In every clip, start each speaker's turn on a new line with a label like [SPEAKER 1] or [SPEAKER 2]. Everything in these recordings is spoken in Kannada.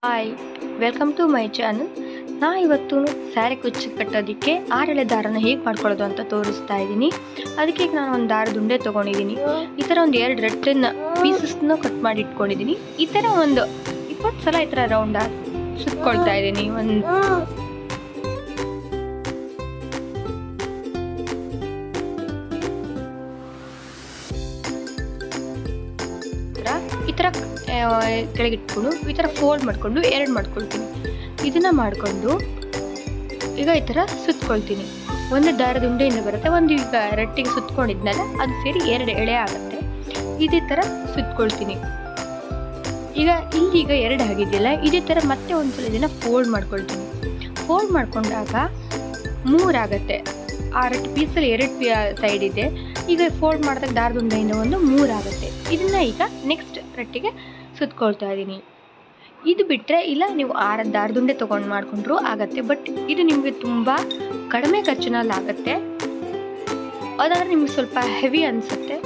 [SPEAKER 1] Hi, welcome to my channel. ನಾ ಇವತ್ತು ಸ್ಯಾರಿ ಕುಚ್ಚು ಕಟ್ಟೋದಕ್ಕೆ 6 ಎಳೆ ದಾರನ ಹೇಗೆ ಮಾಡ್ಕೊಳ್ಳೋದು ಅಂತ ತೋರಿಸ್ತಾ ಇದ್ದೀನಿ. ಅದಕ್ಕೆ ಈಗ ನಾನು ಒಂದು ದಾರದ ಉಂಡೆ ತೊಗೊಂಡಿದ್ದೀನಿ. ಈ ಥರ ಒಂದು 2 ರೆಟ್ಟನ್ನ ಪೀಸಸ್ನ ಕಟ್ ಮಾಡಿ ಇಟ್ಕೊಂಡಿದ್ದೀನಿ. ಈ ಥರ ಒಂದು 20 ಸಲ ಈ ಥರ ರೌಂಡ್ ಸುತ್ಕೊಳ್ತಾ ಇದ್ದೀನಿ. ಈ ಥರ ಕೆಳಗಿಟ್ಕೊಂಡು ಈ ಥರ ಫೋಲ್ಡ್ ಮಾಡಿಕೊಂಡು 2 ಮಾಡ್ಕೊಳ್ತೀನಿ. ಇದನ್ನು ಮಾಡಿಕೊಂಡು ಈಗ ಈ ಥರ ಸುತ್ಕೊಳ್ತೀನಿ. ಒಂದು ದಾರದ ಉಂಡೆಯಿಂದ ಬರುತ್ತೆ, ಒಂದು ಈಗ ರಟ್ಟಿಗೆ ಸುತ್ಕೊಂಡಿದ್ನಲ್ಲ ಅದು ಸೇರಿ 2 ಎಳೆ ಆಗುತ್ತೆ. ಇದೇ ಥರ ಸುತ್ಕೊಳ್ತೀನಿ. ಈಗ ಇಲ್ಲಿಗ 2 ಆಗಿದೆಯಲ್ಲ, ಇದೇ ಥರ ಮತ್ತೆ ಒಂದ್ಸಲ ಇದನ್ನು ಫೋಲ್ಡ್ ಮಾಡ್ಕೊಳ್ತೀನಿ. ಫೋಲ್ಡ್ ಮಾಡ್ಕೊಂಡಾಗ 3 ಆಗುತ್ತೆ. ಆ ರಟ್ಟು ಪೀಸಲ್ಲಿ 2 ಸೈಡ್ ಇದೆ. ಈಗ ಫೋಲ್ಡ್ ಮಾಡಿದಾಗ ದಾರದ ಉಂಡೆಯಿಂದ ಒಂದು 3 ಆಗುತ್ತೆ. ಇದನ್ನು ಈಗ ನೆಕ್ಸ್ಟ್ ರಟ್ಟಿಗೆ ಸುತ್ಕೊಳ್ತಾ ಇದ್ದೀನಿ. ಇದು ಬಿಟ್ಟರೆ ಇಲ್ಲ ನೀವು 6 ದಾರದ ಉಂಡೆ ತೊಗೊಂಡು ಮಾಡಿಕೊಂಡ್ರು ಆಗುತ್ತೆ. ಬಟ್ ಇದು ನಿಮಗೆ ತುಂಬ ಕಡಿಮೆ ಖರ್ಚಿನಲ್ಲಿ ಆಗುತ್ತೆ. ಅದಾದರೆ ನಿಮಗೆ ಸ್ವಲ್ಪ ಹೆವಿ ಅನಿಸುತ್ತೆ.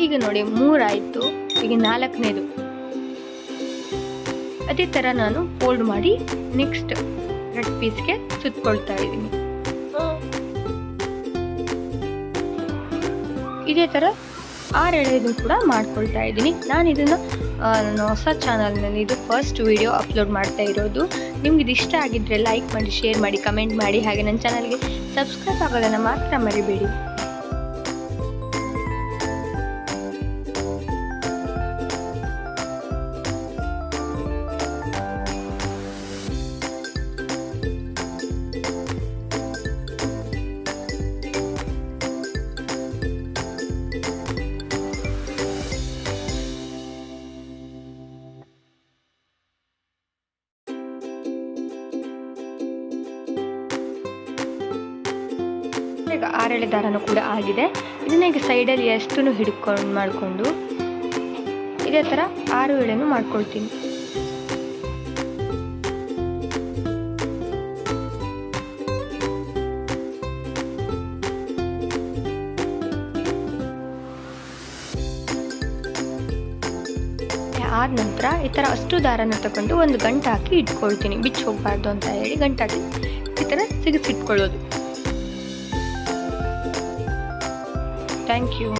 [SPEAKER 1] ಈಗ ನೋಡಿ 3 ಆಯಿತು. ಈಗ 4ನೇದು ಅದೇ ಥರ ನಾನು ಫೋಲ್ಡ್ ಮಾಡಿ ನೆಕ್ಸ್ಟ್ ರೆಡ್ ಪೀಸ್ಗೆ ಸುತ್ಕೊಳ್ತಾ ಇದ್ದೀನಿ. ಇದೇ ಥರ 6 ಎಳೆದು ಕೂಡ ಮಾಡ್ಕೊಳ್ತಾ ಇದ್ದೀನಿ. ನಾನು ಇದನ್ನು ನನ್ನ ಹೊಸ ಚಾನಲ್ನಲ್ಲಿ ಇದು ಫಸ್ಟ್ ವಿಡಿಯೋ ಅಪ್ಲೋಡ್ ಮಾಡ್ತಾ ಇರೋದು. ನಿಮ್ಗೆ ಇದು ಇಷ್ಟ ಆಗಿದ್ದರೆ ಲೈಕ್ ಮಾಡಿ, ಶೇರ್ ಮಾಡಿ, ಕಮೆಂಟ್ ಮಾಡಿ, ಹಾಗೆ ನನ್ನ ಚಾನಲ್ಗೆ ಸಬ್ಸ್ಕ್ರೈಬ್ ಆಗೋದನ್ನು ಮಾತ್ರ ಮರಿಬೇಡಿ. ಈಗ 6 ಎಳೆ ದಾರನೂ ಕೂಡ ಆಗಿದೆ. ಇದನ್ನ ಈಗ ಸೈಡಲ್ಲಿ ಎಷ್ಟು ಹಿಡ್ಕೊಂಡು ಮಾಡಿಕೊಂಡು ಇದೇ ಥರ 6 ಎಳೆನೂ ಮಾಡ್ಕೊಳ್ತೀನಿ. ಆದ ನಂತರ ಈ ಥರ ಅಷ್ಟು ದಾರನ ತಗೊಂಡು ಒಂದು ಗಂಟು ಹಾಕಿ ಇಟ್ಕೊಳ್ತೀನಿ. ಬಿಚ್ಚಿ ಹೋಗಬಾರ್ದು ಅಂತ ಹೇಳಿ ಗಂಟು ಹಾಕಿ ಈ ಥರ ಸಿಗಿಸಿಟ್ಕೊಳ್ಳೋದು. Thank you.